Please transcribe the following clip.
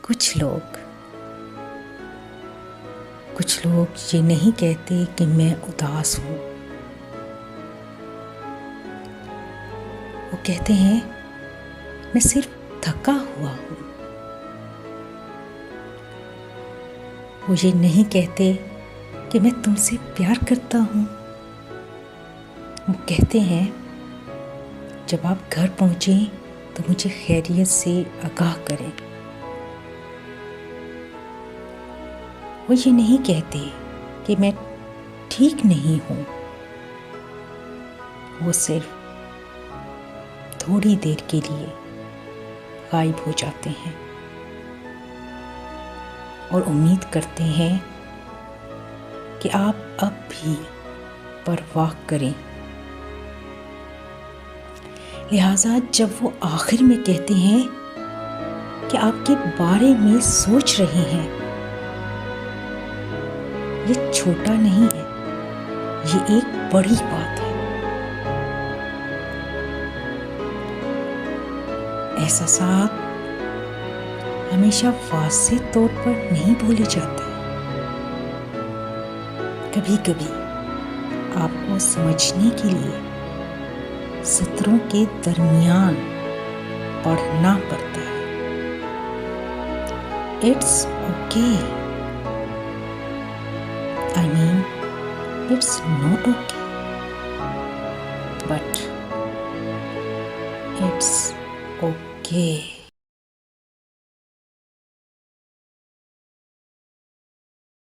کچھ لوگ یہ نہیں کہتے کہ میں اداس ہوں، وہ کہتے ہیں میں صرف تھکا ہوا ہوں۔ وہ یہ نہیں کہتے کہ میں تم سے پیار کرتا ہوں، وہ کہتے ہیں جب آپ گھر پہنچیں تو مجھے خیریت سے آگاہ کریں۔ وہ یہ نہیں کہتے کہ میں ٹھیک نہیں ہوں، وہ صرف تھوڑی دیر کے لیے غائب ہو جاتے ہیں اور امید کرتے ہیں کہ آپ اب بھی پرواہ کریں۔ لہٰذا جب وہ آخر میں کہتے ہیں کہ آپ کے بارے میں سوچ رہے ہیں، یہ چھوٹا نہیں ہے، یہ ایک بڑی بات ہے۔ احساسات ہمیشہ واضح طور پر نہیں بولے جاتے، کبھی کبھی آپ کو سمجھنے کے لیے سطروں کے درمیان پڑھنا پڑتا ہے۔ It's okay, I mean, it's not okay, but it's okay.